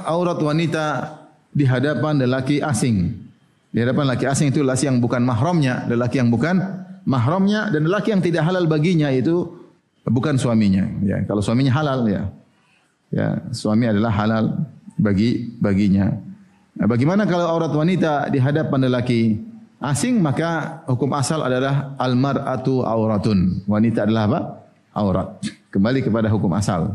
aurat wanita di hadapan lelaki asing. Di hadapan lelaki asing itu lelaki yang bukan mahramnya, lelaki yang bukan mahramnya dan lelaki yang tidak halal baginya itu bukan suaminya. Ya, kalau suaminya halal ya, suami adalah halal baginya. Nah, bagaimana kalau aurat wanita di hadapan lelaki asing? Maka hukum asal adalah al-mar'atu auratun. Wanita adalah apa? Aurat. Kembali kepada hukum asal.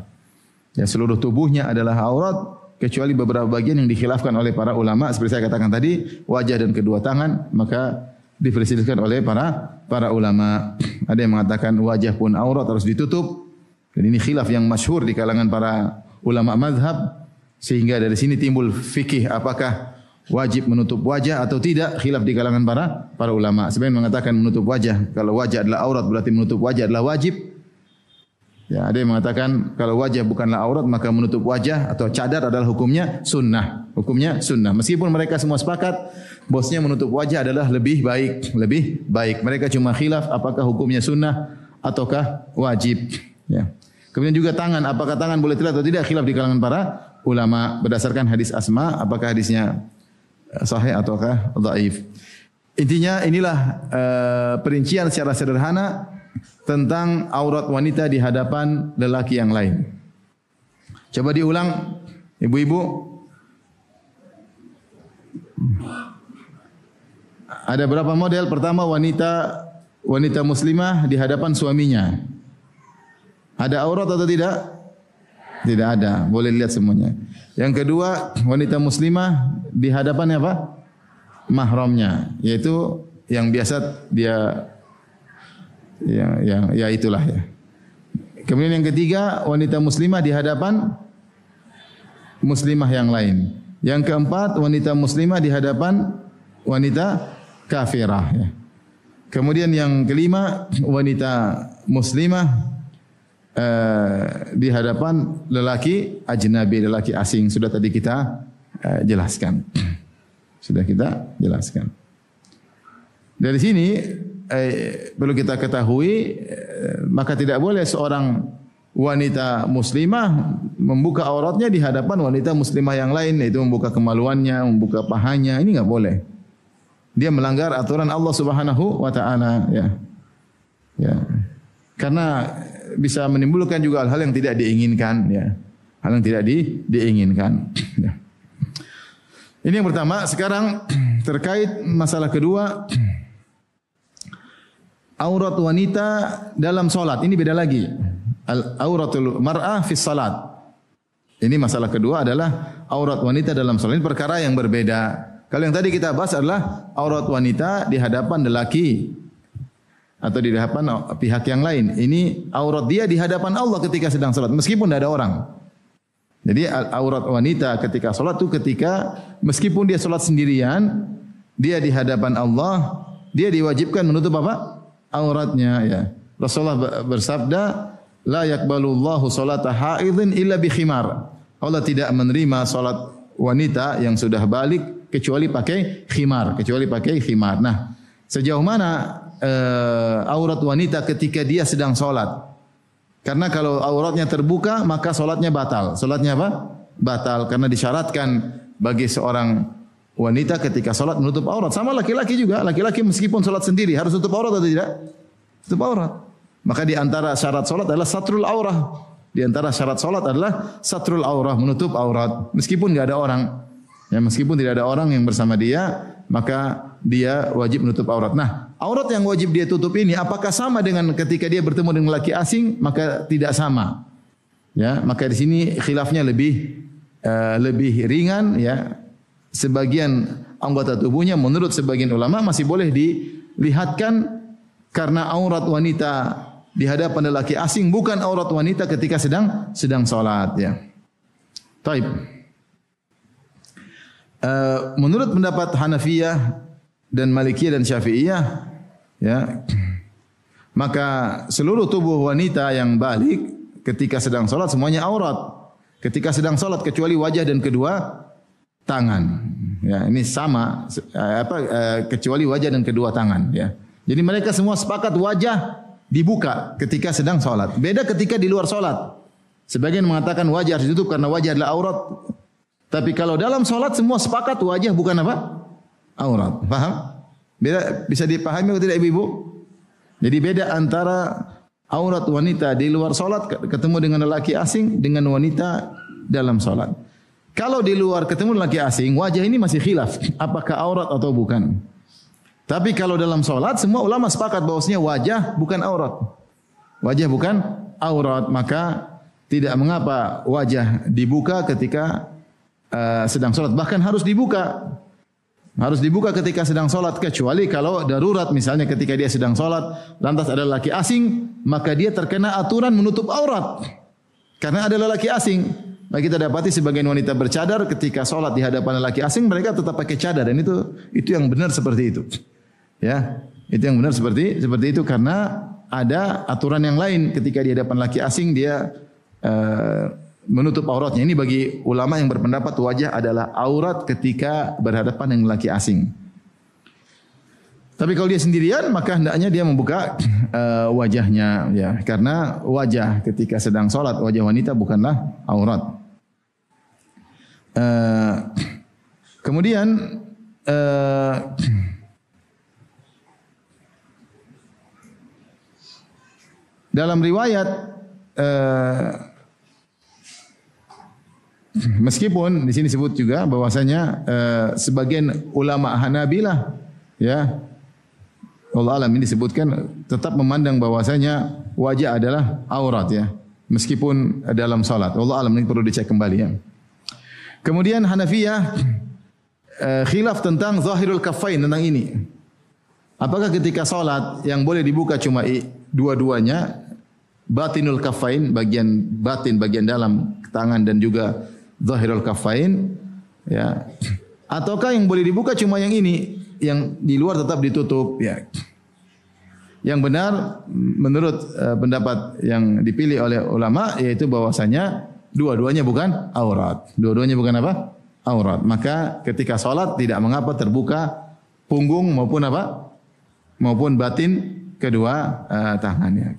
Ya, seluruh tubuhnya adalah aurat kecuali beberapa bagian yang dikhilafkan oleh para ulama seperti saya katakan tadi, wajah dan kedua tangan, maka diperselisihkan oleh para ulama. Ada yang mengatakan wajah pun aurat harus ditutup. Dan ini khilaf yang masyhur di kalangan para ulama mazhab sehingga dari sini timbul fikih apakah wajib menutup wajah atau tidak, khilaf di kalangan para ulama. Sebagian mengatakan menutup wajah, kalau wajah adalah aurat berarti menutup wajah adalah wajib. Ya, ada yang mengatakan kalau wajah bukanlah aurat maka menutup wajah atau cadar adalah hukumnya sunnah. Hukumnya sunnah. Meskipun mereka semua sepakat bosnya menutup wajah adalah lebih baik. Mereka cuma khilaf apakah hukumnya sunnah ataukah wajib. Ya. Kemudian juga tangan, apakah tangan boleh terlihat atau tidak, khilaf di kalangan para ulama berdasarkan hadis Asma, apakah hadisnya sahih ataukah dhaif. Intinya inilah perincian secara sederhana tentang aurat wanita di hadapan lelaki yang lain. Coba diulang, ibu-ibu. Ada berapa model? Pertama, wanita muslimah di hadapan suaminya. Ada aurat atau tidak? Tidak ada. Boleh lihat semuanya. Yang kedua, wanita muslimah di hadapan apa? Mahramnya, yaitu yang biasa dia ya itulah ya. Kemudian yang ketiga, wanita muslimah di hadapan muslimah yang lain. Yang keempat, wanita muslimah di hadapan wanita kafirah ya. Kemudian yang kelima, wanita muslimah di hadapan lelaki ajnabi, lelaki asing. Sudah tadi kita jelaskan. Dari sini perlu kita ketahui, maka tidak boleh seorang wanita muslimah membuka auratnya di hadapan wanita muslimah yang lain, yaitu membuka kemaluannya, membuka pahanya. Ini enggak boleh. Dia melanggar aturan Allah Subhanahu wa taala ya. Karena bisa menimbulkan juga hal-hal yang tidak diinginkan ya. Hal yang tidak diinginkan ya. Ini yang pertama. Sekarang terkait masalah kedua, aurat wanita dalam solat. Ini beda lagi. Auratul mar'ah fi salat. Ini masalah kedua adalah aurat wanita dalam solat. Ini perkara yang berbeda. Kalau yang tadi kita bahas adalah aurat wanita di hadapan lelaki atau di hadapan pihak yang lain. Ini aurat dia di hadapan Allah ketika sedang solat meskipun tidak ada orang. Jadi aurat wanita ketika solat itu ketika meskipun dia solat sendirian, dia di hadapan Allah, dia diwajibkan menutup apa? Auratnya ya. Rasulullah bersabda, la yaqbalullahu salata haidhin illa bi khimar. Allah tidak menerima salat wanita yang sudah balik kecuali pakai khimar. Nah, sejauh mana aurat wanita ketika dia sedang salat? Karena kalau auratnya terbuka maka salatnya batal. Salatnya apa? Batal karena disyaratkan bagi seorang wanita ketika salat menutup aurat. Sama laki-laki juga. Laki-laki meskipun salat sendiri harus tutup aurat atau tidak? Tutup aurat. Maka di antara syarat salat adalah satrul aurah. Di antara syarat salat adalah satrul aurah, menutup aurat. Meskipun tidak ada orang. Ya, meskipun tidak ada orang yang bersama dia, maka dia wajib menutup aurat. Nah, aurat yang wajib dia tutup ini apakah sama dengan ketika dia bertemu dengan laki asing? Maka tidak sama. Ya, maka di sini khilafnya lebih ringan ya. Sebagian anggota tubuhnya menurut sebagian ulama masih boleh dilihatkan karena aurat wanita di hadapan lelaki asing bukan aurat wanita ketika sedang salat ya. Taib. Menurut pendapat Hanafiyah dan Malikiyah dan Syafi'iyah ya, maka seluruh tubuh wanita yang balik ketika sedang salat semuanya aurat. Ketika sedang salat kecuali wajah dan kedua tangan. Ya, ini sama kecuali wajah dan kedua tangan ya. Jadi mereka semua sepakat wajah dibuka ketika sedang salat. Beda ketika di luar salat. Sebagian mengatakan wajah harus ditutup karena wajah adalah aurat. Tapi kalau dalam solat semua sepakat wajah bukan apa? Aurat. Paham? Beda, bisa dipahami atau tidak ibu-ibu? Jadi beda antara aurat wanita di luar solat ketemu dengan lelaki asing dengan wanita dalam solat. Kalau di luar ketemu lelaki asing, wajah ini masih khilaf. Apakah aurat atau bukan? Tapi kalau dalam solat semua ulama sepakat bahwasanya wajah bukan aurat. Wajah bukan aurat, maka tidak mengapa wajah dibuka ketika sedang solat. Bahkan harus dibuka. Harus dibuka ketika sedang solat. Kecuali kalau darurat, misalnya ketika dia sedang solat, lantas ada lelaki asing, maka dia terkena aturan menutup aurat. Karena ada lelaki asing. Maka kita dapati sebagian wanita bercadar ketika solat di hadapan lelaki asing, mereka tetap pakai cadar. Dan itu yang benar seperti itu. Ya, itu yang benar seperti itu karena ada aturan yang lain ketika di hadapan lelaki asing dia menutup auratnya. Ini bagi ulama yang berpendapat wajah adalah aurat ketika berhadapan dengan lelaki asing. Tapi kalau dia sendirian maka hendaknya dia membuka wajahnya, ya, karena wajah ketika sedang solat wajah wanita bukanlah aurat. Kemudian dalam riwayat meskipun di sini disebut juga bahwasanya sebagian ulama Hanabilah, ya, Allah alam, ini disebutkan tetap memandang bahwasanya wajah adalah aurat, ya, meskipun dalam salat. Allah alam, ini perlu dicek kembali, ya. Kemudian Hanafiyah khilaf tentang zahirul kaffain, tentang ini. Apakah ketika salat yang boleh dibuka cuma dua-duanya, batinul kaffain, bagian batin, bagian dalam tangan, dan juga zahirul kaffain, ya, ataukah yang boleh dibuka cuma yang ini, yang di luar tetap ditutup, ya. Yang benar menurut pendapat yang dipilih oleh ulama yaitu bahwasanya dua-duanya bukan aurat. Dua-duanya bukan apa? Aurat. Maka ketika salat tidak mengapa terbuka punggung maupun apa? Maupun batin kedua tangannya.